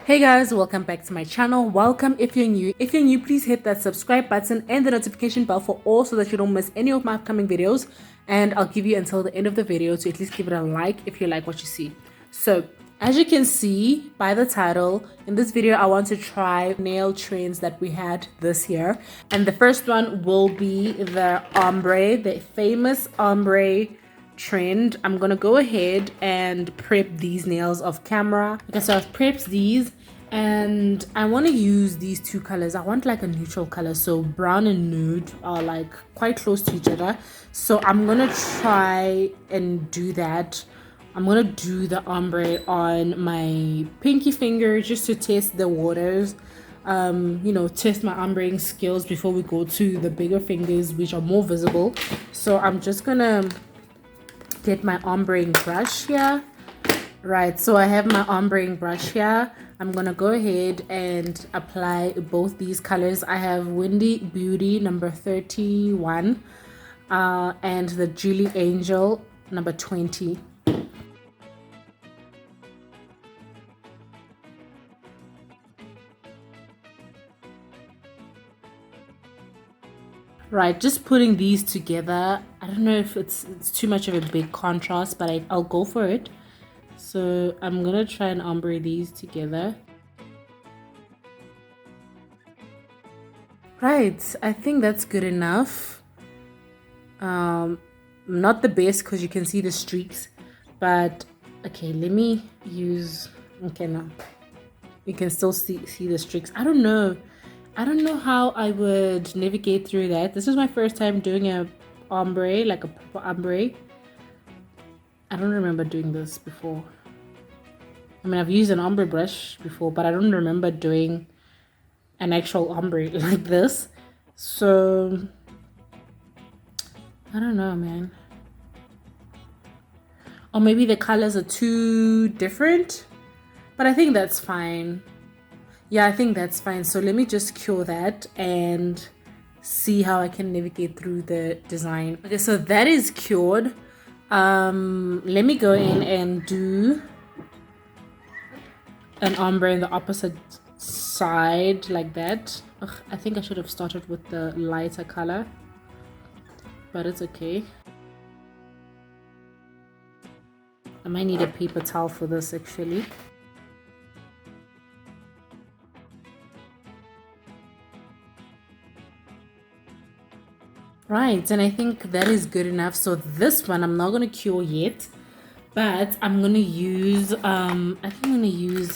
Hey guys, welcome back to my channel. Welcome if you're new. If you're new, please hit that subscribe button and the notification bell for all so that you don't miss any of my upcoming videos. And I'll give you until the end of the video to at least give it a like if you like what you see. So as you can see by the title, in this video I want to try nail trends that we had this year. And the first one will be the ombre, the famous ombre trend. I'm gonna go ahead and prep these nails off camera. Okay, so I've prepped these and I want to use these two colors. I want like a neutral color, so brown and nude are like quite close to each other. So I'm gonna try and do that. I'm gonna do the ombre on my pinky finger just to test the waters, test my ombreing skills before we go to the bigger fingers, which are more visible. So I'm just gonna get my ombreing brush here. Right, so I have my ombreing brush here. I'm gonna go ahead and apply both these colors. I have Windy Beauty number 31 and the Julie Angel number 20. Right, just putting these together. I don't know if it's too much of a big contrast, but I'll go for it. So I'm gonna try and ombre these together. Right, I think that's good enough. Not the best because you can see the streaks, but okay, let me use, okay, no, you can still see the streaks. I don't know how I would navigate through that. This is my first time doing a ombre, like a proper ombre. I don't remember doing this before. I mean, I've used an ombre brush before, but I don't remember doing an actual ombre like this. So I don't know, man. Or maybe the colors are too different, but I think that's fine. Yeah, I think that's fine. So let me just cure that and see how I can navigate through the design. Okay, so that is cured. Let me go in and do an ombre in the opposite side like that. Ugh, I think I should have started with the lighter color, but it's okay. I might need a paper towel for this actually. Right, and I think that is good enough. So this one I'm not gonna cure yet, but I'm gonna use I think I'm gonna use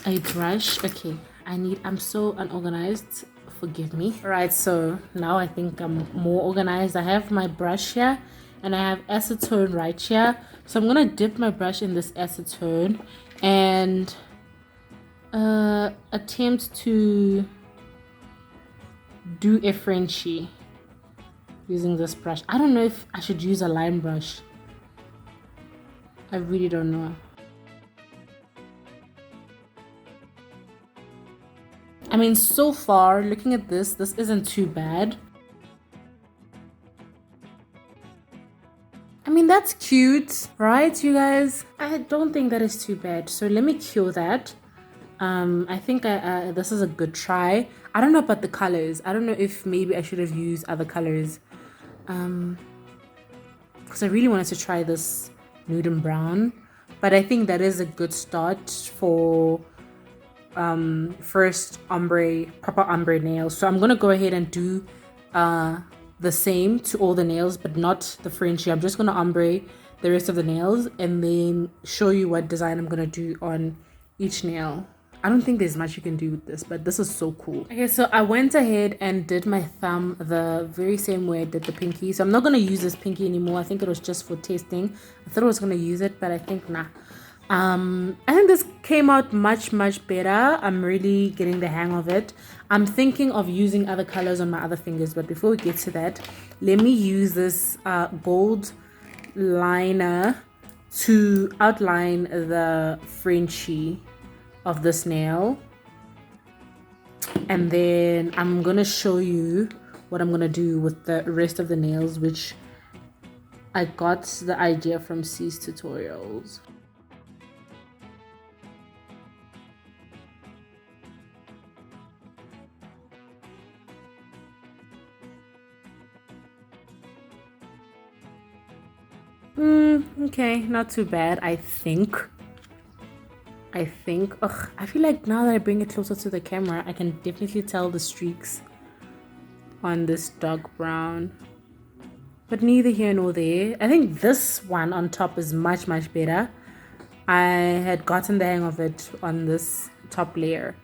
a brush. Okay, I'm so unorganized, forgive me. Right, so now I think I'm more organized. I have my brush here and I have acetone right here. So I'm gonna dip my brush in this acetone and attempt to do a Frenchie using this brush. I don't know if I should use a line brush. I really don't know. I mean, so far, looking at this isn't too bad. I mean, that's cute, right, you guys? I don't think that is too bad. So let me cure that. I think this is a good try. I don't know about the colors. I don't know if maybe I should have used other colors. Because I really wanted to try this nude and brown, but I think that is a good start for first proper ombre nails. So I'm gonna go ahead and do the same to all the nails, but not the Frenchie. I'm just gonna ombre the rest of the nails and then show you what design I'm gonna do on each nail. I don't think there's much you can do with this, but this is so cool. Okay, so I went ahead and did my thumb the very same way I did the pinky. So I'm not going to use this pinky anymore. I think it was just for testing. I thought I was going to use it, but I think nah. I think this came out much better. I'm really getting the hang of it. I'm thinking of using other colors on my other fingers, but before we get to that, let me use this gold liner to outline the Frenchie of this nail, and then I'm gonna show you what I'm gonna do with the rest of the nails, which I got the idea from C's tutorials. Okay, not too bad, I think. Ugh, I feel like now that I bring it closer to the camera, I can definitely tell the streaks on this dark brown. But neither here nor there. I think this one on top is much better. I had gotten the hang of it on this top layer.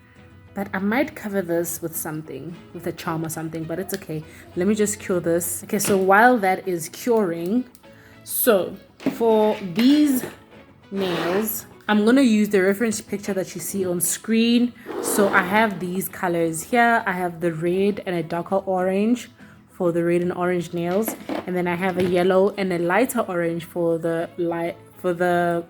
But I might cover this with something, with a charm or something, but it's okay. Let me just cure this. Okay, so while that is curing, so for these nails, I'm gonna use the reference picture that you see on screen. So I have these colors here. I have the red and a darker orange for the red and orange nails, and then I have a yellow and a lighter orange for the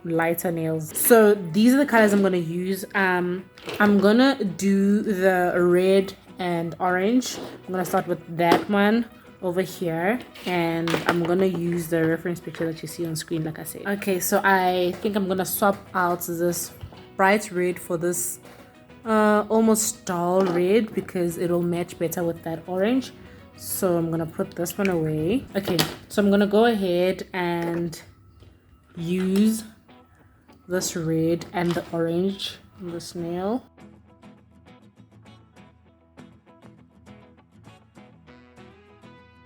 lighter nails. So these are the colors I'm gonna use. I'm gonna do the red and orange. I'm gonna start with that one over here, and I'm gonna use the reference picture that you see on screen, like I said. Okay, so I think I'm gonna swap out this bright red for this almost dull red because it'll match better with that orange. So I'm gonna put this one away. Okay, so I'm gonna go ahead and use this red and the orange on this nail.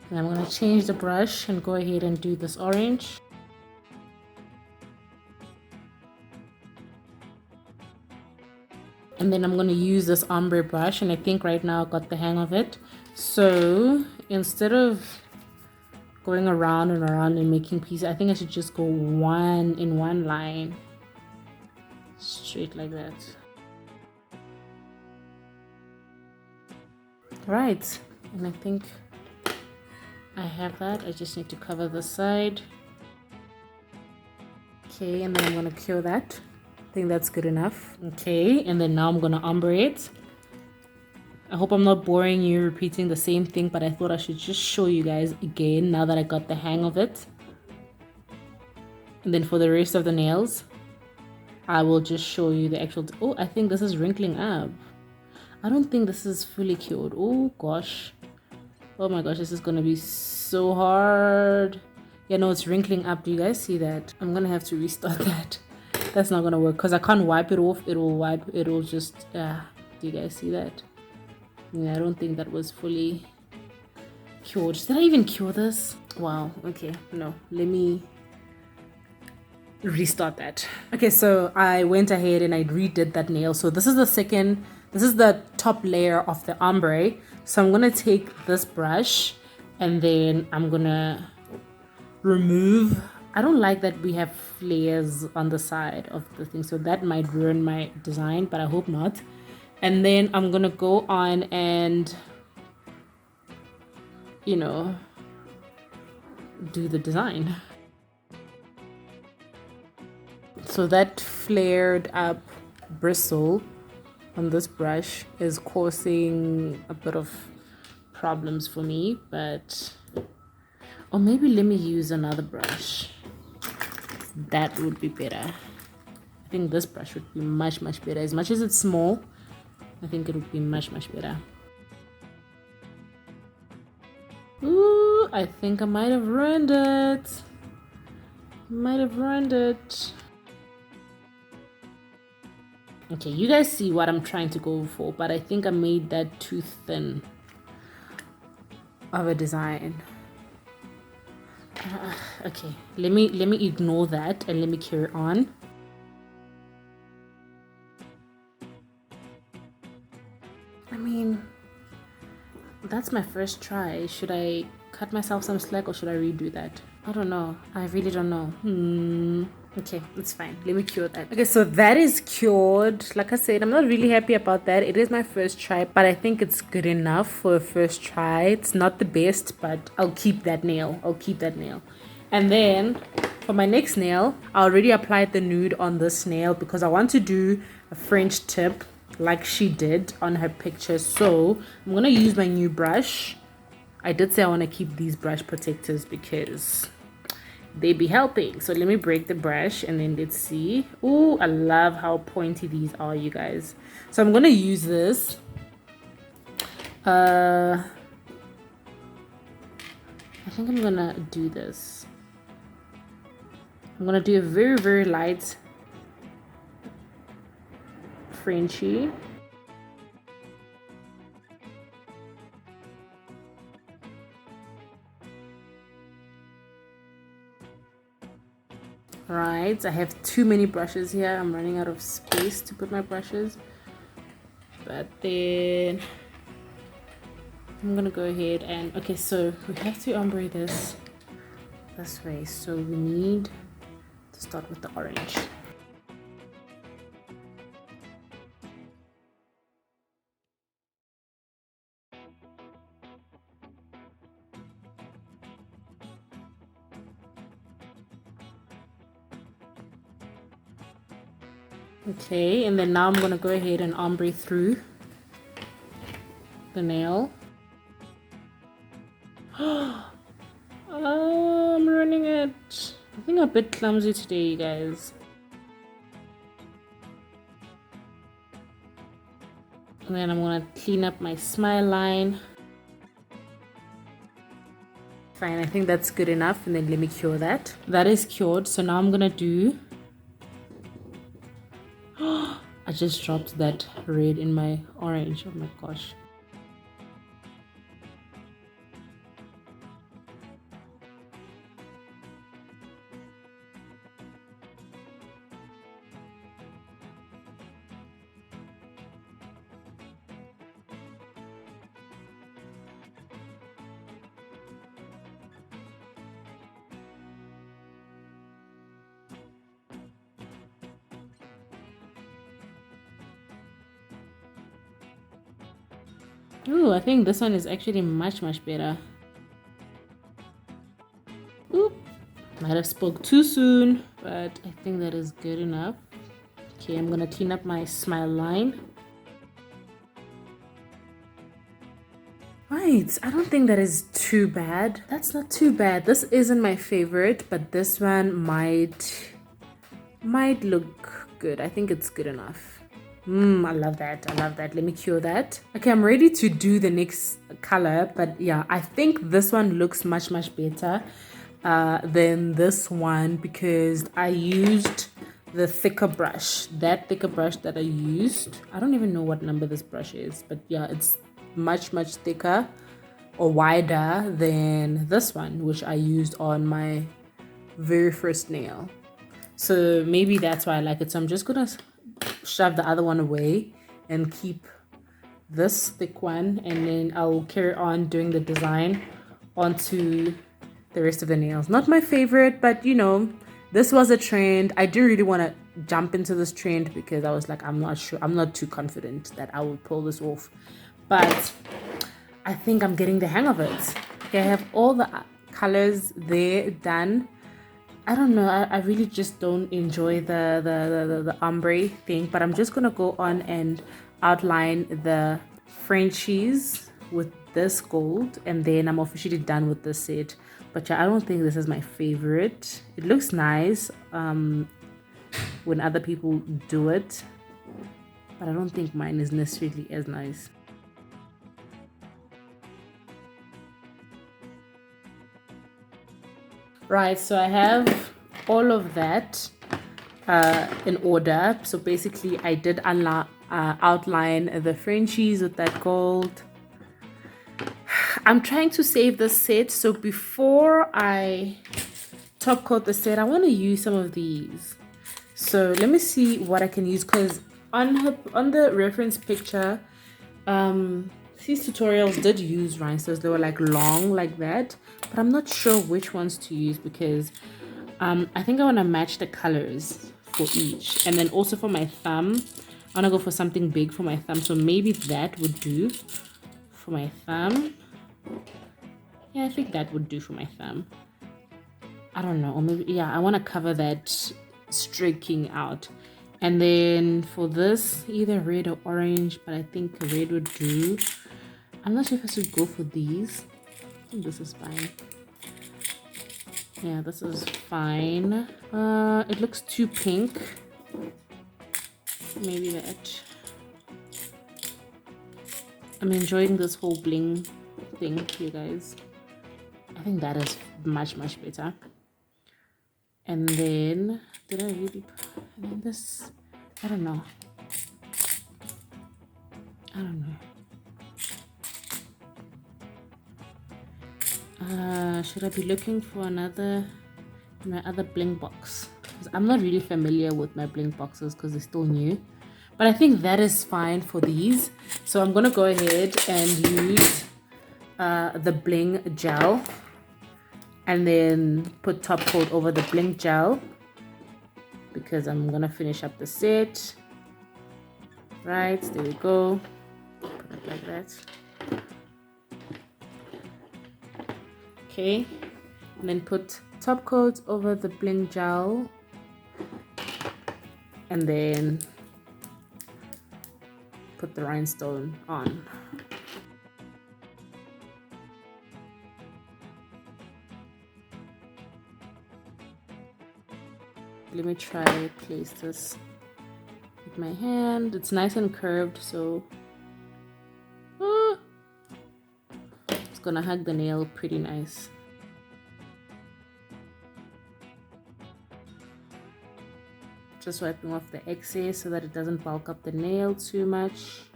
And I'm gonna change the brush and go ahead and do this orange. And then I'm gonna use this ombre brush, and I think right now I got the hang of it. So instead of going around and around and making pieces, I think I should just go one in one line, straight like that. Right, and I think I have that. I just need to cover the side. Okay, and then I'm gonna cure that. I think that's good enough. Okay, and then now I'm gonna ombre it. I hope I'm not boring you repeating the same thing, but I thought I should just show you guys again now that I got the hang of it. And then for the rest of the nails, I will just show you the actual... Oh, I think this is wrinkling up. I don't think this is fully cured. Oh gosh. Oh my gosh, this is gonna be so hard. Yeah, no, it's wrinkling up. Do you guys see that? I'm gonna have to restart that. That's not gonna work because I can't wipe it off. It'll just... do you guys see that? Yeah, I don't think that was fully cured. Did I even cure this? Wow, okay, no, let me restart that. Okay, so I went ahead and I redid that nail. So this is the top layer of the ombre. So I'm gonna take this brush and then I'm gonna remove... I don't like that we have layers on the side of the thing, so that might ruin my design, but I hope not. And then I'm gonna go on and, you know, do the design. So that flared up bristle on this brush is causing a bit of problems for me, but... Or maybe let me use another brush. That would be better. I think this brush would be much better. As much as it's small, I think it would be much better. Ooh, I think I might have ruined it. Okay, you guys see what I'm trying to go for, but I think I made that too thin of a design. Okay, let me ignore that and let me carry on. I mean, that's my first try. Should I cut myself some slack or should I redo that? I don't know. I really don't know. Okay, it's fine. Let me cure that. Okay, so that is cured. Like I said, I'm not really happy about that. It is my first try, but I think it's good enough for a first try. It's not the best, but I'll keep that nail. And then for my next nail, I already applied the nude on this nail because I want to do a French tip like she did on her picture. So I'm gonna use my new brush. I did say I want to keep these brush protectors because they be helping. So let me break the brush and then let's see. Oh, I love how pointy these are, you guys. So I'm gonna use this. I think I'm gonna do this. I'm gonna do a very, very light Frenchie. Right, I have too many brushes here. I'm running out of space to put my brushes. But then I'm gonna go ahead and, okay, so we have to ombre this way. So we need to start with the orange. Okay, and then now I'm gonna go ahead and ombre through the nail. I'm running it. I think I'm a bit clumsy today, you guys. And then I'm gonna clean up my smile line. Fine, I think that's good enough. And then let me cure that. That is cured. So now I'm gonna do, I just dropped that red in my orange. Oh my gosh. Ooh, I think this one is actually much better. Oop, might have spoke too soon, but I think that is good enough. Okay, I'm gonna clean up my smile line. Right, I don't think that is too bad. That's not too bad. This isn't my favorite, but this one might look good. I think it's good enough. I love that. I love that. Let me cure that. Okay, I'm ready to do the next color, but yeah, I think this one looks much better than this one because I used the thicker brush. That thicker brush that I used, I don't even know what number this brush is, but yeah, it's much thicker or wider than this one, which I used on my very first nail. So maybe that's why I like it. So I'm just gonna shove the other one away and keep this thick one, and then I'll carry on doing the design onto the rest of the nails. Not my favorite, but you know, this was a trend. I didn't really want to jump into this trend because I was like, I'm not sure, I'm not too confident that I will pull this off, but I think I'm getting the hang of it. Okay, I have all the colors there done. I don't know, I really just don't enjoy the ombre thing, but I'm just gonna go on and outline the Frenchies with this gold, and then I'm officially done with this set. But yeah, I don't think this is my favorite. It looks nice when other people do it, but I don't think mine is necessarily as nice. Right, so I have all of that in order. So basically I did outline the Frenchies with that gold. I'm trying to save the set, so before I top coat the set, I want to use some of these. So let me see what I can use, because on the reference picture, these tutorials did use rhinestones. They were like long like that, but I'm not sure which ones to use because I think I want to match the colors for each, and then also for my thumb I want to go for something big for my thumb, so maybe that would do for my thumb. Yeah, I think that would do for my thumb. I don't know, or maybe, yeah, I want to cover that streaking out. And then for this, either red or orange, but I think red would do. I'm not sure if I should go for these. I think this is fine. Yeah, this is fine. It looks too pink. Maybe that. I'm enjoying this whole bling thing, you guys. I think that is much better. And then, did I really, and then this, I don't know. Should I be looking for my other bling box? 'Cause I'm not really familiar with my bling boxes because they're still new. But I think that is fine for these. So I'm going to go ahead and use the bling gel. And then put top coat over the bling gel. Because I'm going to finish up the set. Right, there we go. Put it like that. Okay, and then put top coat over the bling gel, and then put the rhinestone on. Let me try place this with my hand. It's nice and curved, so it's gonna hug the nail pretty nice. Just wiping off the excess so that it doesn't bulk up the nail too much.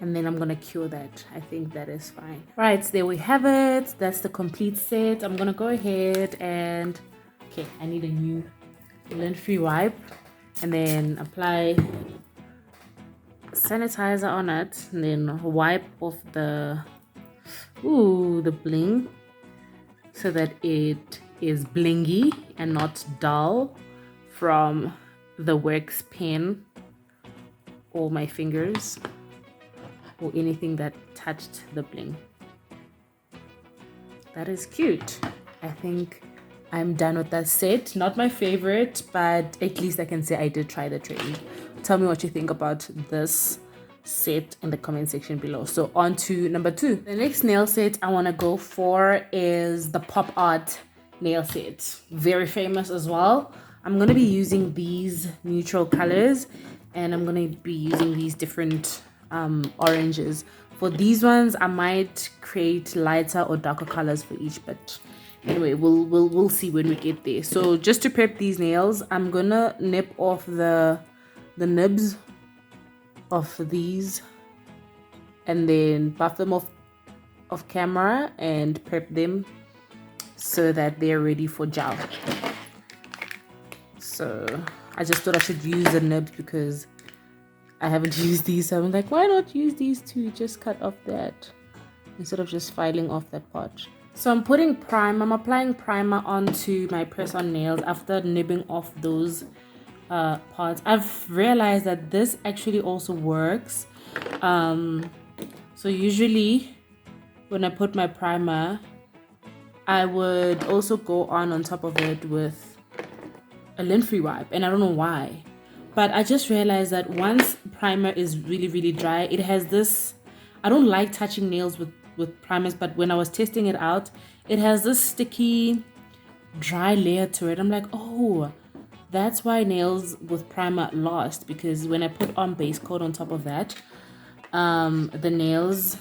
And then I'm gonna cure that. I think that is fine. Right, so there we have it. That's the complete set. I'm gonna go ahead and, okay, I need a new lint-free wipe. And then apply sanitizer on it. And then wipe off the bling so that it is blingy and not dull from the wax pen or my fingers or anything that touched the bling. That is cute. I think I'm done with that set. Not my favorite, but at least I can say I did try the trend. Tell me what you think about this set in the comment section below. So on to number 2. The next nail set I want to go for is the pop art nail set. Very famous as well. I'm going to be using these neutral colors, and I'm going to be using these different oranges. For these ones I might create lighter or darker colors for each, but anyway, we'll see when we get there. So just to prep these nails, I'm gonna nip off the nibs of these and then buff them off camera and prep them so that they're ready for gel. So I just thought I should use the nibs because I haven't used these, so I'm like, why not use these two? Just cut off that instead of just filing off that part. So I'm applying primer onto my press-on nails after nibbing off those parts. I've realized that this actually also works. So usually when I put my primer, I would also go on top of it with a lint-free wipe, and I don't know why. But I just realized that once primer is really dry, it has this, I don't like touching nails with primers, but when I was testing it out, it has this sticky dry layer to it. I'm like, oh, that's why nails with primer last, because when I put on base coat on top of that, the nails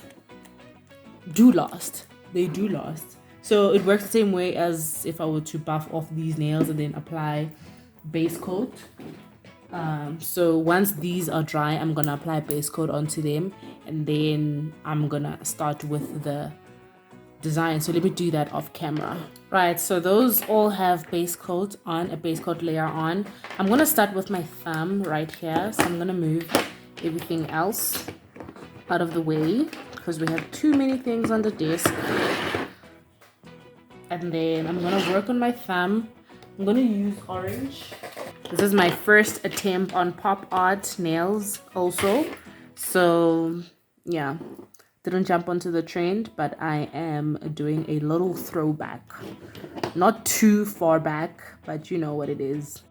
do last. They do last. So it works the same way as if I were to buff off these nails and then apply base coat. So once these are dry, I'm gonna apply base coat onto them, and then I'm gonna start with the design. So let me do that off camera. Right, so those all have base coat on, a base coat layer on. I'm gonna start with my thumb right here. So I'm gonna move everything else out of the way because we have too many things on the desk. And then I'm gonna work on my thumb. I'm gonna use orange. This is my first attempt on pop art nails also. So yeah, didn't jump onto the trend, but I am doing a little throwback. Not too far back, but you know what it is.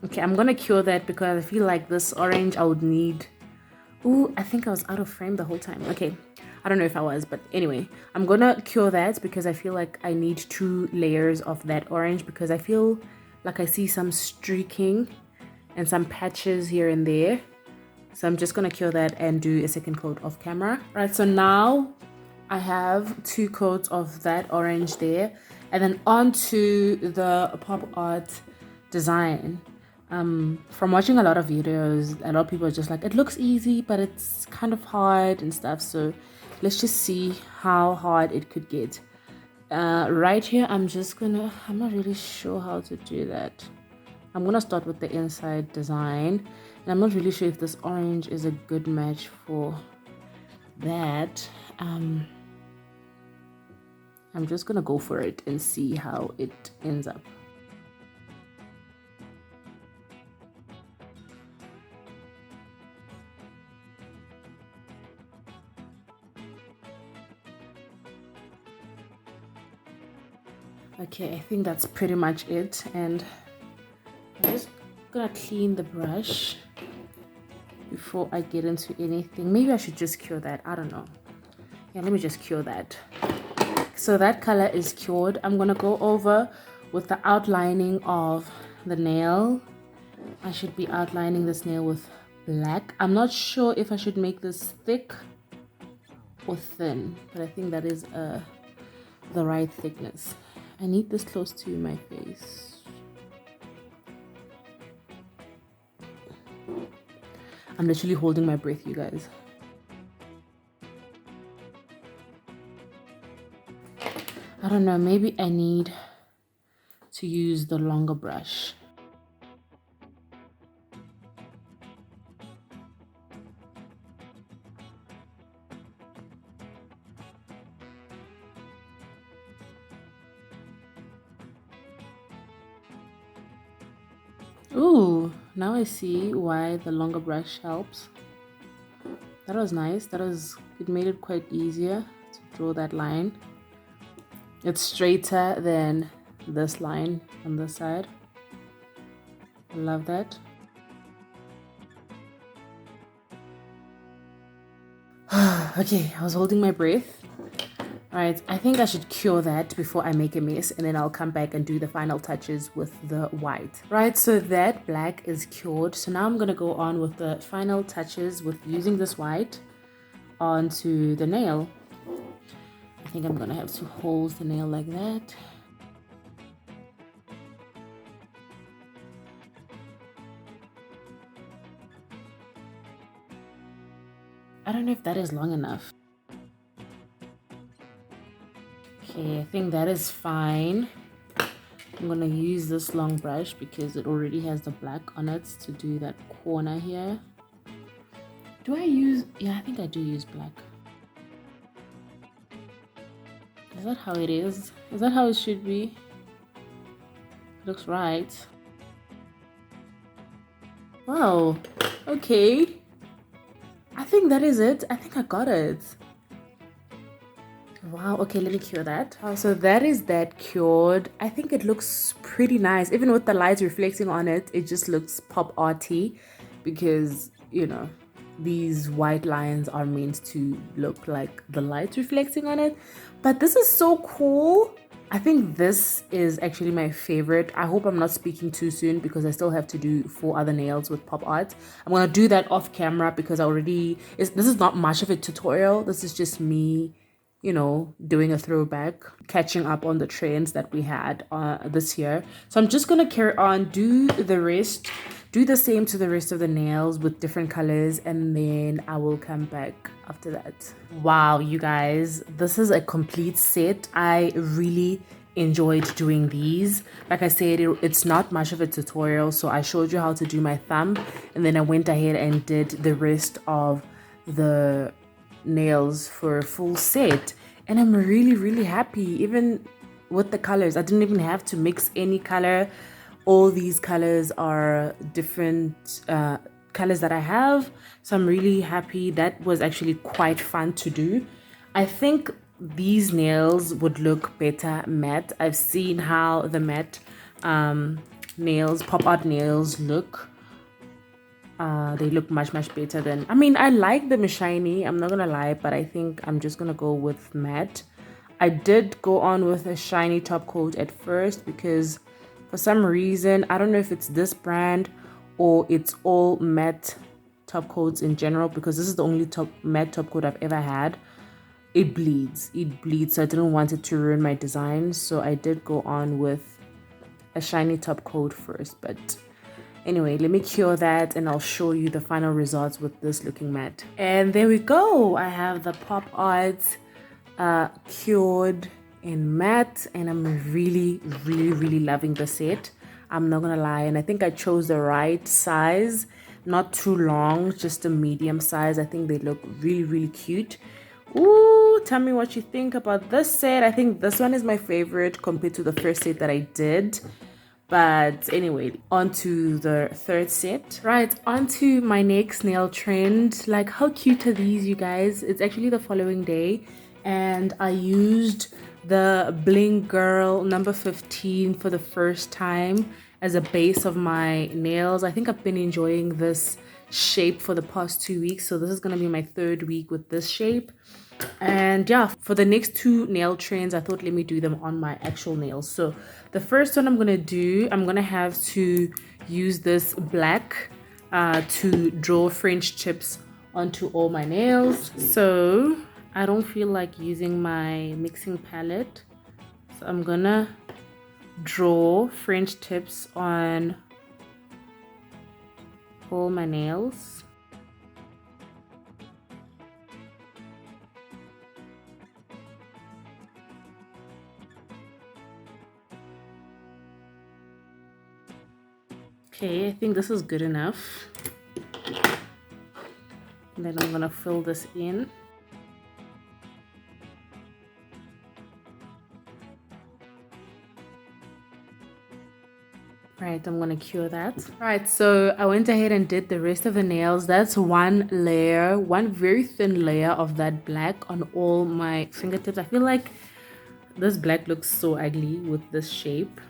Okay, I'm gonna cure that because I feel like this orange I would need. Ooh, I think I was out of frame the whole time. Okay, I don't know if I was, but anyway, I'm gonna cure that because I feel like I need 2 layers of that orange because I feel like I see some streaking and some patches here and there. So I'm just gonna cure that and do a second coat off camera. Right, so now I have 2 coats of that orange there, and then onto the pop art design. From watching a lot of videos, a lot of people are just like, it looks easy, but it's kind of hard and stuff. So let's just see how hard it could get. Right here, I'm not really sure how to do that. I'm gonna start with the inside design, and I'm not really sure if this orange is a good match for that. I'm just gonna go for it and see how it ends up. Okay, I think that's pretty much it, and I'm just gonna clean the brush before I get into anything. Maybe I should just cure that, I don't know. Yeah, let me just cure that. So that color is cured. I'm gonna go over with the outlining of the nail. I should be outlining this nail with black. I'm not sure if I should make this thick or thin, but I think that is the right thickness. I need this close to my face. I'm literally holding my breath, you guys. I don't know, maybe I need to use the longer brush. Ooh, now I see why the longer brush helps. That was nice. It made it quite easier to draw that line. It's straighter than this line on this side. I love that. Okay, I was holding my breath. Alright, I think I should cure that before I make a mess, and then I'll come back and do the final touches with the white. Right, so that black is cured. So now I'm going to go on with the final touches with using this white onto the nail. I think I'm going to have to hold the nail like that. I don't know if that is long enough. Okay, I think that is fine. I'm gonna use this long brush because it already has the black on it to do that corner here. Yeah, I think I do use black. Is that how it is? Is that how it should be? Looks right. Wow, okay. I think that is it. I think I got it. Wow, okay, let me cure that. So that is that cured. I think it looks pretty nice. Even with the lights reflecting on it, it just looks pop arty because, you know, these white lines are meant to look like the lights reflecting on it. But this is so cool. I think this is actually my favorite. I hope I'm not speaking too soon because I still have to do 4 other nails with pop art. I'm gonna do that off camera because this is not much of a tutorial. This is just me, you know, doing a throwback, catching up on the trends that we had this year. So I'm just gonna carry on, do the same to the rest of the nails with different colors, and then I will come back after that. Wow, you guys, this is a complete set. I really enjoyed doing these. Like I said, it's not much of a tutorial, so I showed you how to do my thumb, and then I went ahead and did the rest of the nails for a full set, and I'm really happy. Even with the colors, I didn't even have to mix any color. All these colors are different colors that I have, so I'm really happy. That was actually quite fun to do. I think these nails would look better matte. I've seen how the matte nails, pop art nails look. They look much better than, I mean, I like them shiny, I'm not gonna lie, but I think I'm just gonna go with matte. I did go on with a shiny top coat at first because for some reason, I don't know if it's this brand or it's all matte top coats in general, because this is the only matte top coat I've ever had. it bleeds. So I didn't want it to ruin my design, so I did go on with a shiny top coat first. But anyway, let me cure that and I'll show you the final results with this looking matte. And there we go. I have the Pop Arts cured in matte, and I'm really loving the set. I'm not gonna lie, and I think I chose the right size, not too long, just a medium size. I think they look really cute. Ooh, tell me what you think about this set. I think this one is my favorite compared to the first set that I did. But anyway, on to the third set. Right, on to my next nail trend. Like, how cute are these, you guys? It's actually the following day, and I used the Bling Girl number 15 for the first time as a base of my nails. I think I've been enjoying this shape for the past 2 weeks, so this is going to be my third week with this shape. And yeah, for the next two nail trends, I thought let me do them on my actual nails. So the first one I'm gonna have to use this black to draw French tips onto all my nails. So I don't feel like using my mixing palette, so I'm gonna draw French tips on all my nails. Okay, I think this is good enough. And then I'm gonna fill this in. Right, I'm gonna cure that. Right, so I went ahead and did the rest of the nails. That's one layer, one very thin layer of that black on all my fingertips. I feel like this black looks so ugly with this shape.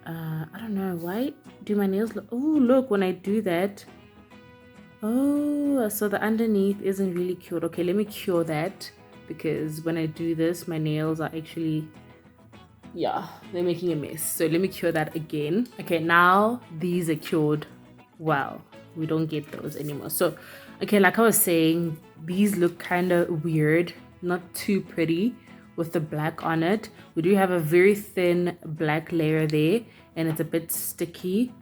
I don't know, why do my nails look... Oh, look, when I do that... Oh, so the underneath isn't really cured. Okay, let me cure that, because when I do this, my nails are actually... yeah, they're making a mess. So let me cure that again. Okay, now these are cured. Wow, we don't get those anymore. So, okay, like I was saying, these look kind of weird, not too pretty with the black on it. We do have a very thin black layer there, and it's a bit sticky.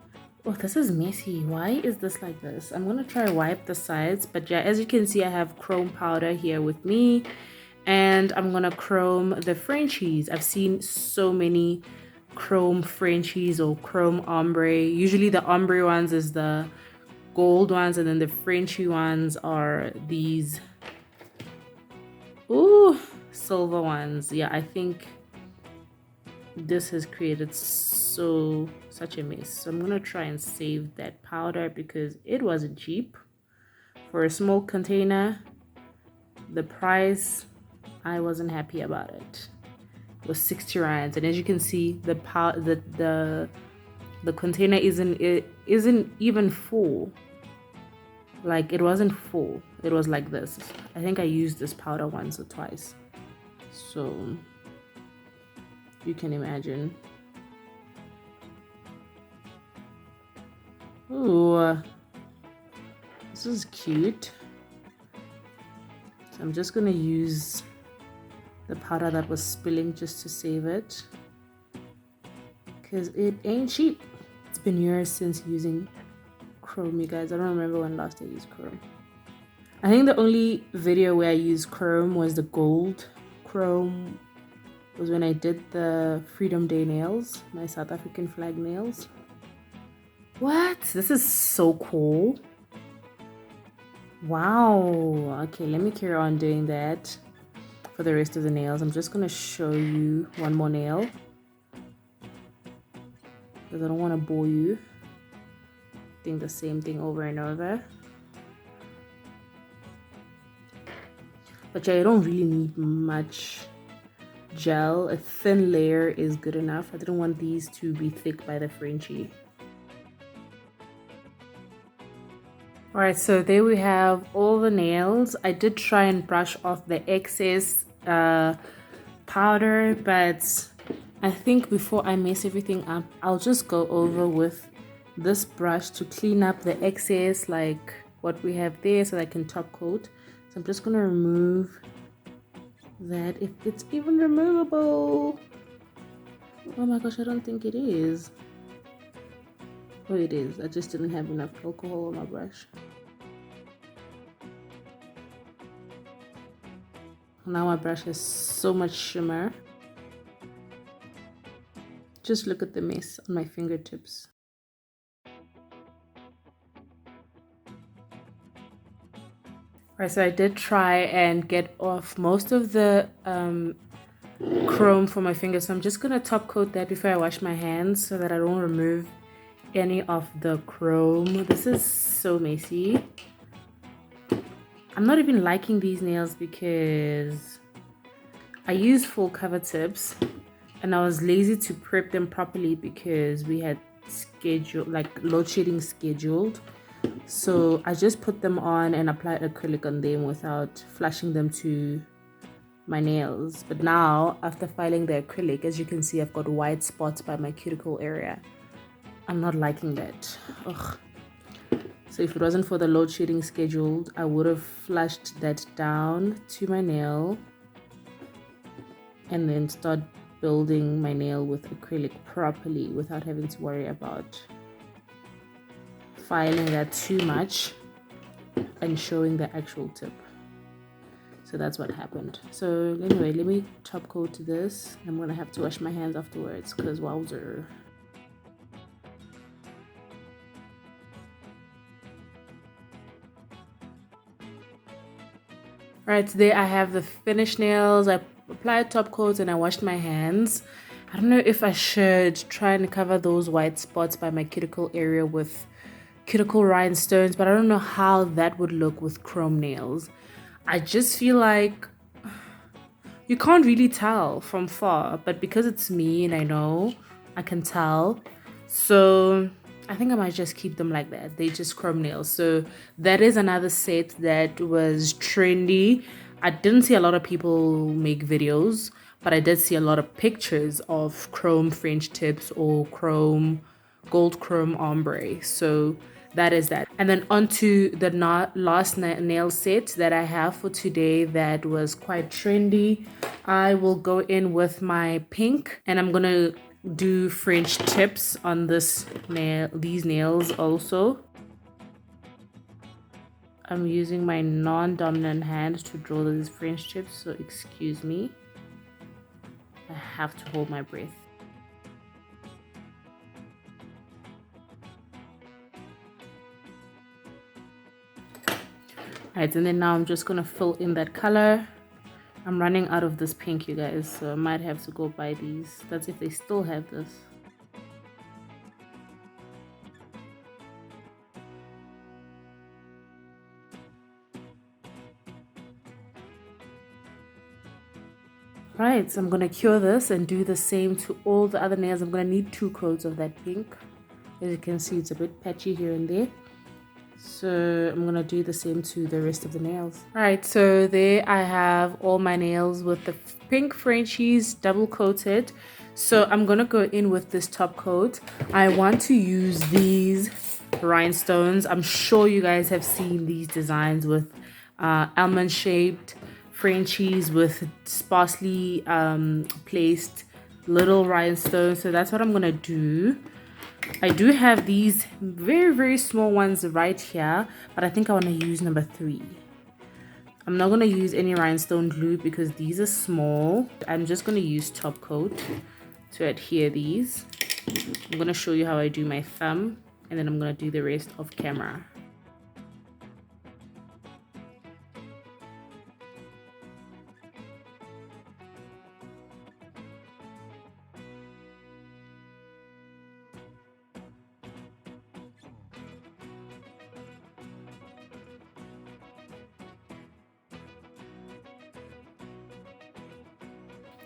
Oh, this is messy. Why is this like this? I'm gonna try wipe the sides, but yeah, as you can see, I have chrome powder here with me, and I'm gonna chrome the Frenchies. I've seen so many chrome Frenchies or chrome ombre. Usually the ombre ones is the gold ones, and then the Frenchy ones are these silver ones. Yeah, I think this has created such a mess. So I'm gonna try and save that powder because it wasn't cheap for a small container. The price, I wasn't happy about it. It was 60 rands, and as you can see, the container isn't even full. Like, it wasn't full. It was like this. I think I used this powder once or twice, so you can imagine. Ooh, this is cute. So I'm just gonna use the powder that was spilling just to save it, because it ain't cheap. It's been years since using chrome, you guys. I don't remember when last I used chrome. I think the only video where I used chrome was the gold chrome, was when I did the Freedom Day nails, my South African flag nails. What? This is so cool. Wow. Okay, let me carry on doing that for the rest of the nails. I'm just gonna show you one more nail because I don't want to bore you doing the same thing over and over. But yeah, you don't really need much gel. A thin layer is good enough. I didn't want these to be thick by the Frenchie. Alright, so there we have all the nails. I did try and brush off the excess powder, but I think before I mess everything up, I'll just go over with this brush to clean up the excess, like what we have there, so that I can top coat. So I'm just going to remove that if it's even removable. Oh my gosh, I don't think it is. Oh, it is. I just didn't have enough alcohol on my brush. Now my brush has so much shimmer. Just look at the mess on my fingertips. Alright, so I did try and get off most of the chrome for my fingers. So I'm just going to top coat that before I wash my hands so that I don't remove any of the chrome. This is so messy. I'm not even liking these nails because I use full cover tips and I was lazy to prep them properly because we had load shedding scheduled. So I just put them on and applied acrylic on them without flushing them to my nails. But now after filing the acrylic, as you can see, I've got white spots by my cuticle area. I'm not liking that. Ugh. So if it wasn't for the load shedding scheduled, I would have flushed that down to my nail and then start building my nail with acrylic properly without having to worry about filing that too much and showing the actual tip. So that's what happened. So anyway, let me top coat this. I'm gonna have to wash my hands afterwards because wowzer. Right, today I have the finished nails. I applied top coat and I washed my hands. I don't know if I should try and cover those white spots by my cuticle area with cuticle rhinestones, but I don't know how that would look with chrome nails. I just feel like you can't really tell from far, but because it's me and I know, I can tell. So I think I might just keep them like that. They just chrome nails. So that is another set that was trendy. I didn't see a lot of people make videos, but I did see a lot of pictures of chrome French tips or gold chrome ombre. So that is that. And then onto the last nail set that I have for today that was quite trendy. I will go in with my pink and I'm gonna do French tips on these nails also. I'm using my non-dominant hand to draw these French tips, so excuse me. I have to hold my breath. Alright, and then now I'm just gonna fill in that color. I'm running out of this pink, you guys, so I might have to go buy these. That's if they still have this. Right, so I'm gonna cure this and do the same to all the other nails. I'm gonna need 2 coats of that pink. As you can see, it's a bit patchy here and there. So I'm gonna do the same to the rest of the nails. Alright, so there I have all my nails with the pink Frenchies double coated. So I'm gonna go in with this top coat. I want to use these rhinestones. I'm sure you guys have seen these designs with almond shaped Frenchies with sparsely placed little rhinestones. So that's what I'm gonna do. I do have these very small ones right here, but I think I want to use number 3. I'm not going to use any rhinestone glue because these are small. I'm just going to use top coat to adhere these. I'm going to show you how I do my thumb and then I'm going to do the rest off camera.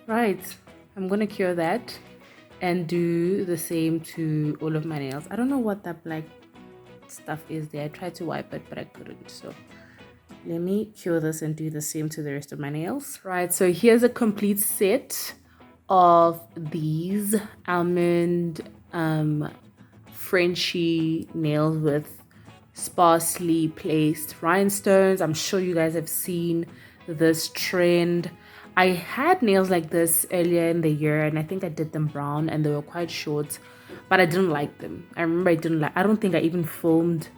Right, I'm gonna cure that and do the same to all of my nails. I don't know what that black stuff is there. I tried to wipe it but I couldn't, so let me cure this and do the same to the rest of my nails. Right, so here's a complete set of these almond Frenchy nails with sparsely placed rhinestones. I'm sure you guys have seen this trend. I had nails like this earlier in the year, and I think I did them brown, and they were quite short, but I didn't like them. I remember I don't think I even filmed.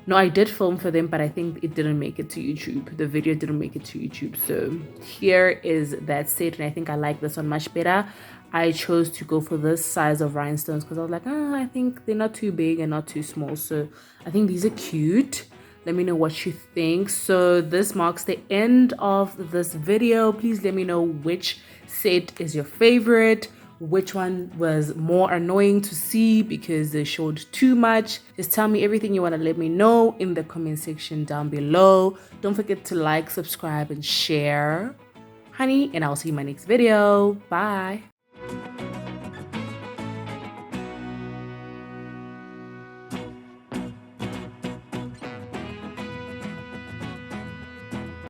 No, I did film for them, but I think it didn't make it to YouTube. The video didn't make it to YouTube. So here is that set, and I think I like this one much better. I chose to go for this size of rhinestones because I was like, I think they're not too big and not too small. So I think these are cute. Let me know what you think. So this marks the end of this video. Please let me know which set is your favorite, which one was more annoying to see because they showed too much. Just tell me everything you want to let me know in the comment section down below. Don't forget to like, subscribe, and share, honey, and I'll see you in my next video. Bye.